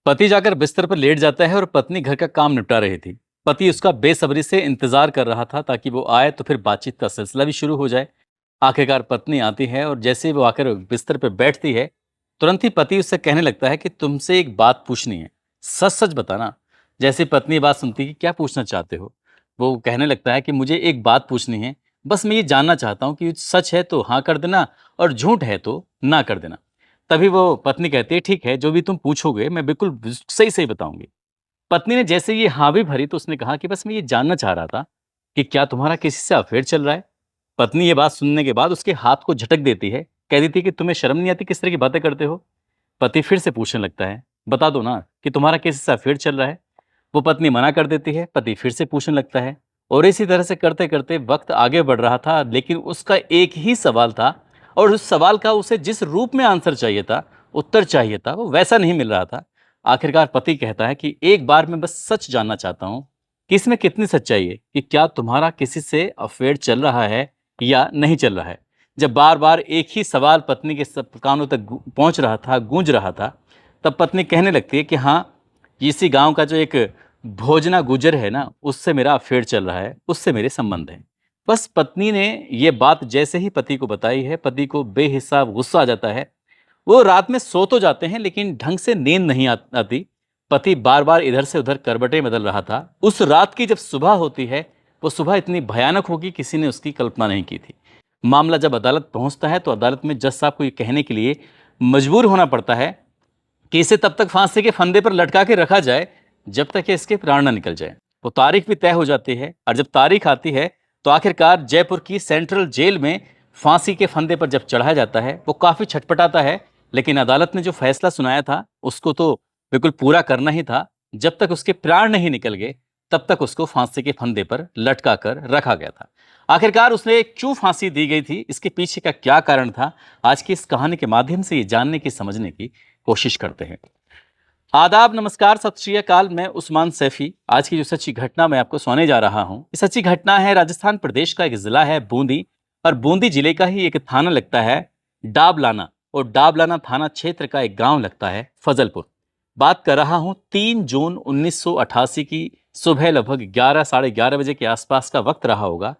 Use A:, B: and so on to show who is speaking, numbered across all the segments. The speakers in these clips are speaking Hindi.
A: पति जाकर बिस्तर पर लेट जाता है और पत्नी घर का काम निपटा रही थी। पति उसका बेसब्री से इंतजार कर रहा था ताकि वो आए तो फिर बातचीत का सिलसिला भी शुरू हो जाए। आखिरकार पत्नी आती है और जैसे ही वो आकर बिस्तर पर बैठती है, तुरंत ही पति उससे कहने लगता है कि तुमसे एक बात पूछनी है, सच सच बताना। जैसे पत्नी ये बात सुनती है कि क्या पूछना चाहते हो, वो कहने लगता है कि मुझे एक बात पूछनी है, बस मैं ये जानना चाहता हूँ कि सच है तो हाँ कर देना और झूठ है तो ना कर देना। तभी वो पत्नी कहती है ठीक है, जो भी तुम पूछोगे मैं बिल्कुल सही सही बताऊंगी। पत्नी ने जैसे ये हाँ भी भरी तो उसने कहा कि बस मैं ये जानना चाह रहा था कि क्या तुम्हारा किसी से अफेयर चल रहा है। पत्नी ये बात सुनने के बाद उसके हाथ को झटक देती है, कह देती है कि तुम्हें शर्म नहीं आती, किस तरह की बातें करते हो। पति फिर से पूछने लगता है, बता दो ना कि तुम्हारा किसी से अफेयर चल रहा है। वो पत्नी मना कर देती है, पति फिर से पूछने लगता है और इसी तरह से करते करते वक्त आगे बढ़ रहा था, लेकिन उसका एक ही सवाल था और उस सवाल का उसे जिस रूप में आंसर चाहिए था, उत्तर चाहिए था, वो वैसा नहीं मिल रहा था। आखिरकार पति कहता है कि एक बार मैं बस सच जानना चाहता हूँ कि इसमें कितनी सच्चाई है, कि क्या तुम्हारा किसी से अफेयर चल रहा है या नहीं चल रहा है। जब बार बार एक ही सवाल पत्नी के सब कानों तक पहुंच रहा था, गूंज रहा था, तब पत्नी कहने लगती है कि हाँ, इसी गांव का जो एक भोजना गुजर है ना, उससे मेरा अफेयर चल रहा है, उससे मेरे संबंध है। बस पत्नी ने ये बात जैसे ही पति को बताई है, पति को बेहिसाब गुस्सा आ जाता है। वो रात में सो तो जाते हैं लेकिन ढंग से नींद नहीं आती। पति बार बार इधर से उधर करवटें बदल रहा था। उस रात की जब सुबह होती है, वो सुबह इतनी भयानक होगी किसी ने उसकी कल्पना नहीं की थी। मामला जब अदालत पहुंचता है तो अदालत में जज साहब को ये कहने के लिए मजबूर होना पड़ता है कि इसे तब तक फांसी के फंदे पर लटका के रखा जाए जब तक कि इसके प्राण न निकल जाए। वो तारीख भी तय हो जाती है और जब तारीख आती है तो आखिरकार जयपुर की सेंट्रल जेल में फांसी के फंदे पर जब चढ़ाया जाता है, वो काफी छटपटाता है, लेकिन अदालत ने जो फैसला सुनाया था उसको तो बिल्कुल पूरा करना ही था। जब तक उसके प्राण नहीं निकल गए तब तक उसको फांसी के फंदे पर लटका कर रखा गया था। आखिरकार उसने क्यों फांसी दी गई थी, इसके पीछे का क्या कारण था, आज की इस कहानी के माध्यम से ये जानने की समझने की कोशिश करते हैं। आदाब, नमस्कार, सत श्री अकाल। मैं उस्मान सैफी। आज की जो सच्ची घटना मैं आपको सुनाने जा रहा हूं, ये सच्ची घटना है राजस्थान प्रदेश का एक जिला है बूंदी, और बूंदी जिले का ही एक थाना लगता है डाबलाना, और डाबलाना थाना क्षेत्र का एक गांव लगता है फजलपुर। बात कर रहा हूं 3 जून 1988 की सुबह, लगभग 11 साढ़े 11 बजे के आसपास का वक्त रहा होगा।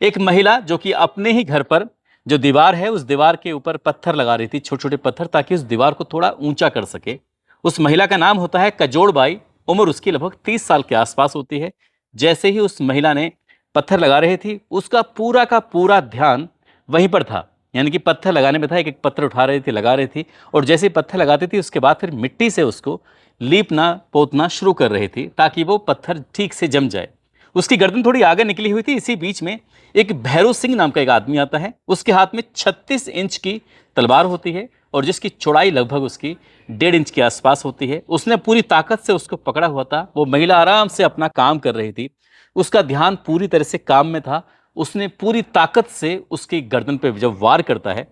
A: एक महिला जो कि अपने ही घर पर जो दीवार है उस दीवार के ऊपर पत्थर लगा रही थी, छोटे छोटे पत्थर, ताकि उस दीवार को थोड़ा ऊंचा कर सके। उस महिला का नाम होता है कजोड़ बाई। उम्र उसकी लगभग 30 साल के आसपास होती है। जैसे ही उस महिला ने पत्थर लगा रही थी, उसका पूरा का पूरा ध्यान वहीं पर था, यानी कि पत्थर लगाने में था। एक एक पत्थर उठा रही थी, लगा रही थी, और जैसे ही पत्थर लगाती थी उसके बाद फिर मिट्टी से उसको लीपना पोतना शुरू कर रही थी ताकि वो पत्थर ठीक से जम जाए। उसकी गर्दन थोड़ी आगे निकली हुई थी। इसी बीच में एक भैरव सिंह नाम का एक आदमी आता है। उसके हाथ में 36 इंच की तलवार होती है और जिसकी चौड़ाई लगभग उसकी 1.5 इंच के आसपास होती है। उसने पूरी ताकत से उसको पकड़ा हुआ था। वो महिला आराम से अपना काम कर रही थी, उसका ध्यान पूरी तरह से काम में था। उसने पूरी ताकत से उसकी गर्दन पे जब वार करता है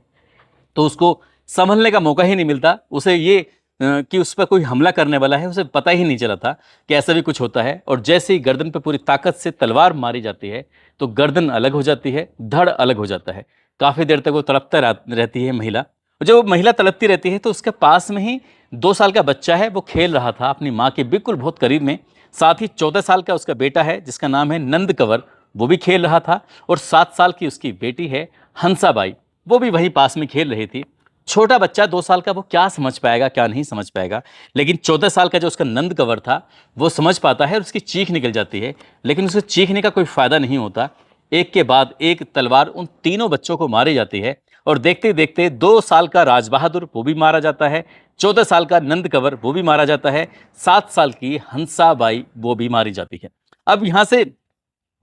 A: तो उसको संभलने का मौका ही नहीं मिलता। उसे ये कि उस पर कोई हमला करने वाला है, उसे पता ही नहीं चला था कि ऐसा भी कुछ होता है। और जैसे ही गर्दन पे पूरी ताकत से तलवार मारी जाती है तो गर्दन अलग हो जाती है, धड़ अलग हो जाता है। काफ़ी देर तक वो तड़पता रहती है महिला। और जब वो महिला तड़पती रहती है तो उसके पास में ही 2 साल का बच्चा है, वो खेल रहा था अपनी माँ के बिल्कुल बहुत करीब में। साथ ही 14 साल का उसका बेटा है जिसका नाम है नंद कंवर, वो भी खेल रहा था। और 7 साल की उसकी बेटी है हंसाबाई, वो भी वहीं पास में खेल रही थी। छोटा बच्चा 2 साल का, वो क्या समझ पाएगा क्या नहीं समझ पाएगा, लेकिन 14 साल का जो उसका नंद कंवर था वो समझ पाता है और उसकी चीख निकल जाती है। लेकिन उसे चीखने का कोई फायदा नहीं होता। एक के बाद एक तलवार उन तीनों बच्चों को मारी जाती है और देखते देखते 2 साल का राज बहादुर वो भी मारा जाता है, 14 साल का नंद कंवर वो भी मारा जाता है, 7 साल की हंसाबाई वो भी मारी जाती है। अब यहाँ से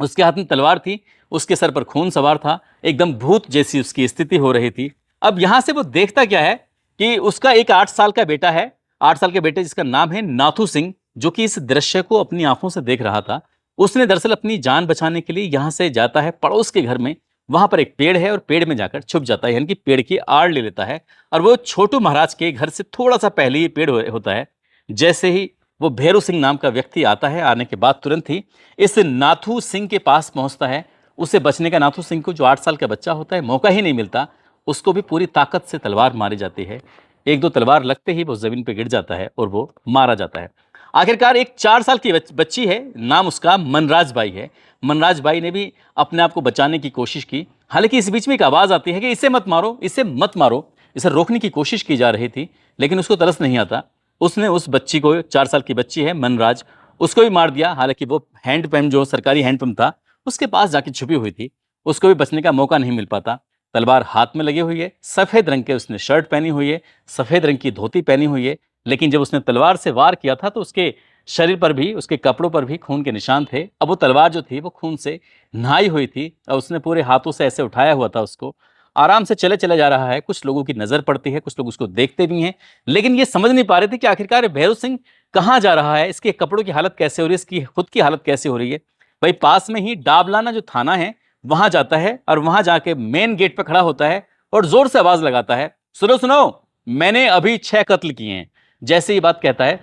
A: उसके हाथ में तलवार थी, उसके सर पर खून सवार था, एकदम भूत जैसी उसकी स्थिति हो रही थी। अब यहां से वो देखता क्या है कि उसका एक 8 साल का बेटा है, 8 साल के बेटे जिसका नाम है नाथू सिंह, जो कि इस दृश्य को अपनी आंखों से देख रहा था। उसने दरअसल अपनी जान बचाने के लिए यहां से जाता है पड़ोस के घर में। वहां पर एक पेड़ है और पेड़ में जाकर छुप जाता है, यानी कि पेड़ की आड़ ले लेता है। और वो छोटू महाराज के घर से थोड़ा सा पहले ही पेड़ होता है। जैसे ही वो भैरू सिंह नाम का व्यक्ति आता है, आने के बाद तुरंत ही इस नाथू सिंह के पास पहुंचता है। उसे बचने का, नाथू सिंह को जो 8 साल का बच्चा होता है, मौका ही नहीं मिलता। उसको भी पूरी ताकत से तलवार मारी जाती है। एक दो तलवार लगते ही वो जमीन पे गिर जाता है और वो मारा जाता है। आखिरकार एक 4 साल की बच्ची है, नाम उसका मनराज बाई है। मनराज बाई ने भी अपने आप को बचाने की कोशिश की। हालांकि इस बीच में एक आवाज़ आती है कि इसे मत मारो, इसे मत मारो। इसे रोकने की कोशिश की जा रही थी, लेकिन उसको तरस नहीं आता। उसने उस बच्ची को, 4 साल की बच्ची है मनराज, उसको भी मार दिया। हालांकि वो हैंडपंप, जो सरकारी हैंडपंप था, उसके पास जाके छुपी हुई थी, उसको भी बचने का मौका नहीं मिल पाता। तलवार हाथ में लगी हुई है, सफ़ेद रंग के उसने शर्ट पहनी हुई है, सफ़ेद रंग की धोती पहनी हुई है। लेकिन जब उसने तलवार से वार किया था तो उसके शरीर पर भी, उसके कपड़ों पर भी खून के निशान थे। अब वो तलवार जो थी वो खून से नहाई हुई थी और उसने पूरे हाथों से ऐसे उठाया हुआ था उसको। आराम से चले चले जा रहा है। कुछ लोगों की नज़र पड़ती है, कुछ लोग उसको देखते भी हैं, लेकिन ये समझ नहीं पा रहे थे कि आखिरकार भैरव सिंह कहाँ जा रहा है, इसके कपड़ों की हालत कैसे हो रही है, इसकी खुद की हालत कैसे हो रही है। भाई पास में ही डाबलाना जो थाना है वहां जाता है और वहां जाके मेन गेट पे खड़ा होता है और जोर से आवाज लगाता है, सुनो सुनो, मैंने अभी 6 कत्ल किए हैं। जैसे ये बात कहता है,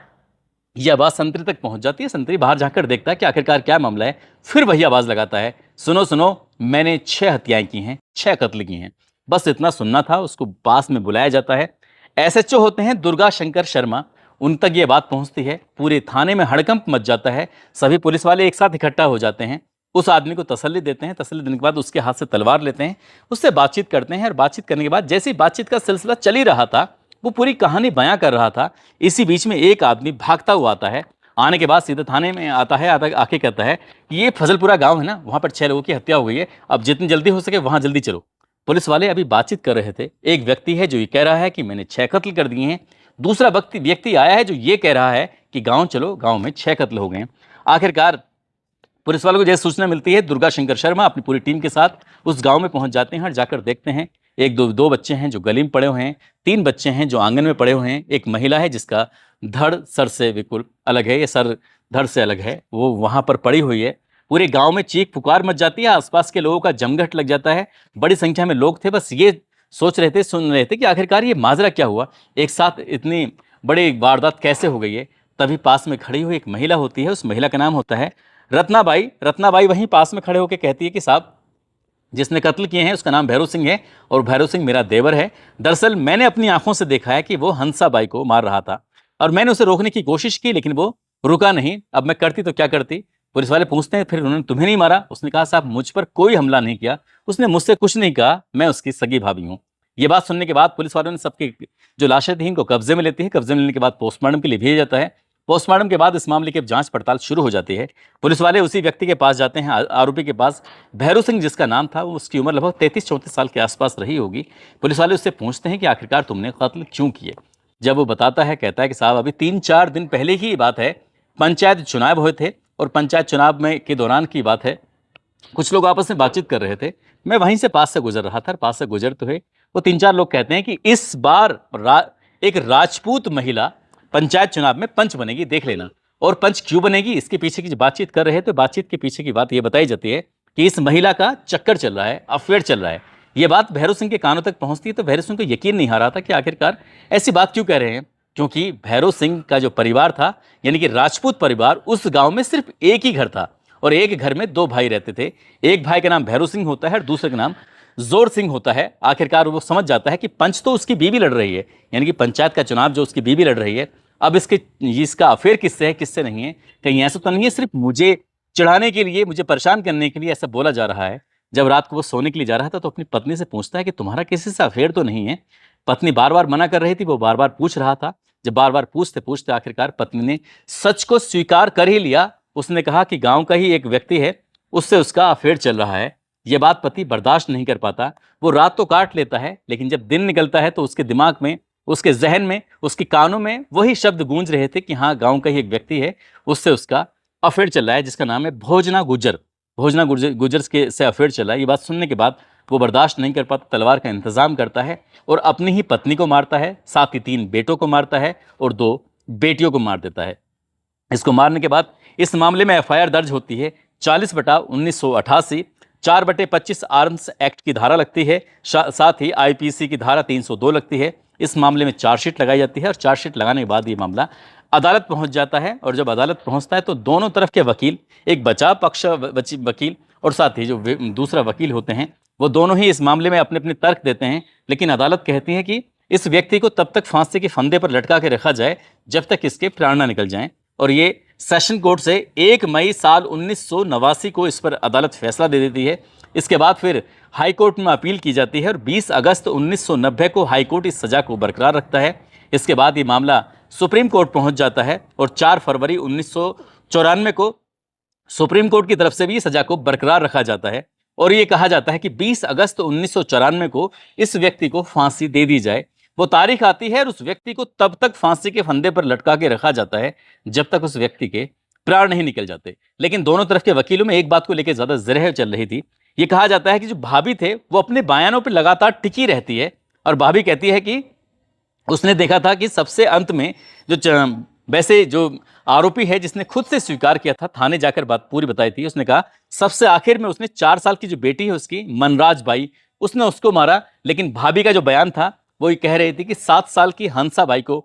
A: ये आवाज संतरी तक पहुंच जाती है। संतरी बाहर जाकर देखता है कि आखिरकार क्या मामला है। फिर वही आवाज लगाता है, सुनो सुनो, मैंने 6 हत्याएं की हैं, 6 कत्ल किए हैं। बस इतना सुनना था। उसको पास में बुलाया जाता है। एसएचओ होते हैं दुर्गा शंकर शर्मा, उन तक ये बात पहुंचती है। पूरे थाने में हड़कंप मच जाता है। सभी पुलिस वाले एक साथ इकट्ठा हो जाते हैं। उस आदमी को तसल्ली देते हैं। तसल्ली देने के बाद उसके हाथ से तलवार लेते हैं, उससे बातचीत करते हैं। और बातचीत करने के बाद जैसे ही बातचीत का सिलसिला चल ही रहा था, वो पूरी कहानी बयां कर रहा था, इसी बीच में एक आदमी भागता हुआ आता है। आने के बाद सीधे थाने में आता है। आके कहता है कि ये फजलपुरा गांव है ना, वहां पर 6 लोगों की हत्या हो गई है, अब जितनी जल्दी हो सके वहां जल्दी चलो। पुलिस वाले अभी बातचीत कर रहे थे। एक व्यक्ति है जो ये कह रहा है कि मैंने 6 कत्ल कर दिए हैं। दूसरा व्यक्ति आया है जो ये कह रहा है कि गांव चलो, गांव में 6 कत्ल हो गए हैं। आखिरकार पुलिस वालों को जैसे सूचना मिलती है, दुर्गा शंकर शर्मा अपनी पूरी टीम के साथ उस गांव में पहुंच जाते हैं और जाकर देखते हैं। एक दो बच्चे हैं जो गली में पड़े हुए हैं, 3 बच्चे हैं जो आंगन में पड़े हुए हैं, एक महिला है जिसका धड़ सर से बिल्कुल अलग है, ये सर धड़ से अलग है, वो वहां पर पड़ी हुई है। पूरे गांव में चीख पुकार मच जाती है। आसपास के लोगों का जमघट लग जाता है। बड़ी संख्या में लोग थे, बस ये सोच रहे थे, सुन रहे थे कि आखिरकार ये माजरा क्या हुआ, एक साथ इतनी बड़ी वारदात कैसे हो गई है। तभी पास में खड़ी हुई एक महिला होती है, उस महिला का नाम होता है रत्नाबाई। रत्नाबाई वहीं पास में खड़े होकर कहती है कि साहब, जिसने कत्ल किए हैं उसका नाम भैरव सिंह है और भैरव सिंह मेरा देवर है। दरअसल मैंने अपनी आंखों से देखा है कि वो हंसाबाई को मार रहा था और मैंने उसे रोकने की कोशिश की, लेकिन वो रुका नहीं। अब मैं करती तो क्या करती। पुलिस वाले पूछते हैं, फिर उन्होंने तुम्हें नहीं मारा? उसने कहा, साहब मुझ पर कोई हमला नहीं किया, उसने मुझसे कुछ नहीं कहा, मैं उसकी सगी भाभी हूँ। ये बात सुनने के बाद पुलिस वालों ने सबकी जो लाशें थी इनको कब्जे में लेती है। कब्जे में लेने के बाद पोस्टमार्टम के लिए भेजा जाता है। पोस्टमार्टम के बाद इस मामले की जांच पड़ताल शुरू हो जाती है। पुलिस वाले उसी व्यक्ति के पास जाते हैं, आरोपी के पास, भैरव सिंह जिसका नाम था। वो उसकी उम्र लगभग 33-34 साल के आसपास रही होगी। पुलिस वाले उससे पूछते हैं कि आखिरकार तुमने कत्ल क्यों किए। जब वो बताता है, कहता है कि साहब अभी 3-4 दिन पहले की बात है, पंचायत चुनाव हुए थे और पंचायत चुनाव में के दौरान की बात है। कुछ लोग आपस में बातचीत कर रहे थे, मैं वहीं से पास से गुजर रहा था। पास से गुजरते हुए वो 3-4 लोग कहते हैं कि इस बार एक राजपूत महिला पंचायत चुनाव में पंच बनेगी, देख लेना। और पंच क्यों बनेगी, इसके पीछे की जो बातचीत कर रहे हैं, तो बातचीत के पीछे की बात ये बताई जाती है कि इस महिला का चक्कर चल रहा है, अफेयर चल रहा है। ये बात भैरव सिंह के कानों तक पहुंचती है तो भैरव सिंह को यकीन नहीं आ रहा था कि आखिरकार ऐसी बात क्यों कह रहे हैं। क्योंकि भैरव सिंह का जो परिवार था, यानी कि राजपूत परिवार, उस गांव में सिर्फ एक ही घर था और एक घर में 2 भाई रहते थे। एक भाई का नाम भैरव सिंह होता है और दूसरे का नाम जोर सिंह होता है। आखिरकार वो समझ जाता है कि पंच तो उसकी बीवी लड़ रही है, यानी कि पंचायत का चुनाव जो उसकी बीवी लड़ रही है। अब इसका अफेयर किससे है, किससे नहीं है, कहीं ऐसा तो नहीं है सिर्फ मुझे चिढ़ाने के लिए, मुझे परेशान करने के लिए ऐसा बोला जा रहा है। जब रात को वो सोने के लिए जा रहा था तो अपनी पत्नी से पूछता है कि तुम्हारा किसी से अफेयर तो नहीं है। पत्नी बार बार मना कर रही थी, वो बार बार पूछ रहा था। जब बार बार पूछते पूछते आखिरकार पत्नी ने सच को स्वीकार कर ही लिया। उसने कहा कि गांव का ही एक व्यक्ति है, उससे उसका अफेयर चल रहा है। यह बात पति बर्दाश्त नहीं कर पाता। वो रात तो काट लेता है, लेकिन जब दिन निकलता है तो उसके दिमाग में, उसके जहन में, उसके कानों में वही शब्द गूंज रहे थे कि हाँ, गांव का ही एक व्यक्ति है, उससे उसका अफेयर चल रहा है, जिसका नाम है भोजना गुज्जर। भोजना गुज्जर के से अफेयर चला। ये बात सुनने के बाद वो बर्दाश्त नहीं कर पाता, तलवार का इंतजाम करता है और अपनी ही पत्नी को मारता है, साथ ही 3 बेटों को मारता है और 2 बेटियों को मार देता है। इसको मारने के बाद इस मामले में एफआईआर दर्ज होती है 40/1988, 4/25 आर्म्स एक्ट की धारा लगती है, साथ ही आईपीसी की धारा 302 लगती है। इस मामले में चार्जशीट लगाई जाती है और चार्जशीट लगाने के बाद ये मामला अदालत पहुंच जाता है। और जब अदालत पहुंचता है तो दोनों तरफ के वकील, एक बचाव पक्ष वकील और साथ ही जो दूसरा वकील होते हैं, वो दोनों ही इस मामले में अपने अपने तर्क देते हैं। लेकिन अदालत कहती है कि इस व्यक्ति को तब तक फांसी के फंदे पर लटका के रखा जाए जब तक इसके प्राण न निकल जाएं। और ये सेशन कोर्ट से 1 मई साल 1989 को इस पर अदालत फैसला दे देती है। इसके बाद फिर हाई कोर्ट में अपील की जाती है और 20 अगस्त 1990 को हाई कोर्ट इस सजा को बरकरार रखता है। इसके बाद ये मामला सुप्रीम कोर्ट पहुंच जाता है और 4 फरवरी 1994 को सुप्रीम कोर्ट की तरफ से भी सजा को बरकरार रखा जाता है और ये कहा जाता है कि 20 अगस्त 1994 को इस व्यक्ति को फांसी दे दी जाए। वो तारीख आती है और उस व्यक्ति को तब तक फांसी के फंदे पर लटका के रखा जाता है जब तक उस व्यक्ति के प्राण नहीं निकल जाते। लेकिन दोनों तरफ के वकीलों में एक बात को लेकर ज्यादा जिरह चल रही थी। ये कहा जाता है कि जो भाभी थे वो अपने बयानों पर लगातार टिकी रहती है और भाभी कहती है कि उसने देखा था कि सबसे अंत में वैसे जो आरोपी है जिसने खुद से स्वीकार किया था, थाने जाकर बात पूरी बताई थी, उसने कहा सबसे आखिर में उसने 4 साल की जो बेटी है उसकी मनराज बाई, उसने उसको मारा। लेकिन भाभी का जो बयान था वो ये कह रही थी कि 7 साल की हंसा बाई को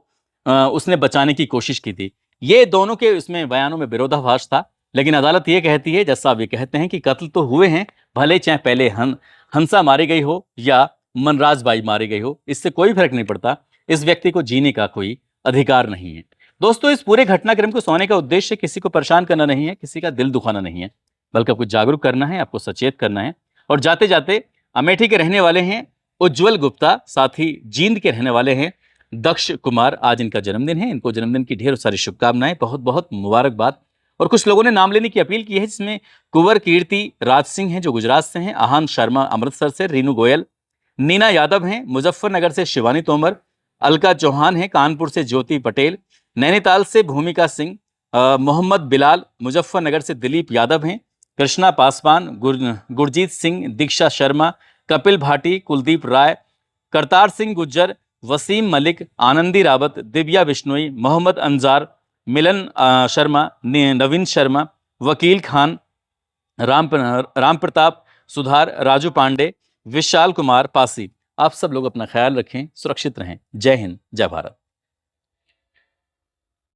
A: उसने बचाने की कोशिश की थी। ये दोनों के इसमें बयानों में विरोधाभास था। लेकिन अदालत ये कहती है, जैसा आप ये कहते हैं कि कत्ल तो हुए हैं, भले चाहे पहले हंसा मारी गई हो या मनराज बाई मारी गई हो, इससे कोई फर्क नहीं पड़ता। इस व्यक्ति को जीने का कोई अधिकार नहीं है। दोस्तों, इस पूरे घटनाक्रम को सुनाने का उद्देश्य किसी को परेशान करना नहीं है, किसी का दिल दुखाना नहीं है, बल्कि आपको जागरूक करना है, आपको सचेत करना है। और जाते जाते अमेठी के रहने वाले हैं उज्जवल गुप्ता, साथ ही जींद के रहने वाले हैं दक्ष कुमार। आज इनका जन्मदिन है, इनको जन्मदिन की ढेर सारी शुभकामनाएं, बहुत बहुत मुबारकबाद। और कुछ लोगों ने नाम लेने की अपील की है, जिसमें कुंवर कीर्ति राज सिंह हैं जो गुजरात से हैं, आहान शर्मा अमृतसर से, रीनू गोयल, नीना यादव हैं मुजफ्फरनगर से, शिवानी तोमर, अलका चौहान है कानपुर से, ज्योति पटेल, नैनीताल से भूमिका सिंह, मोहम्मद बिलाल, मुजफ्फरनगर से दिलीप यादव हैं, कृष्णा पासवान, गुरजीत सिंह, दीक्षा शर्मा, कपिल भाटी, कुलदीप राय, करतार सिंह गुज्जर, वसीम मलिक, आनंदी रावत, दिव्या बिश्नोई, मोहम्मद अंजार, मिलन शर्मा, नवीन शर्मा, वकील खान, राम प्रताप सुधार, राजू पांडे, विशाल कुमार पासी। आप सब लोग अपना ख्याल रखें, सुरक्षित रहें। जय हिंद, जय भारत।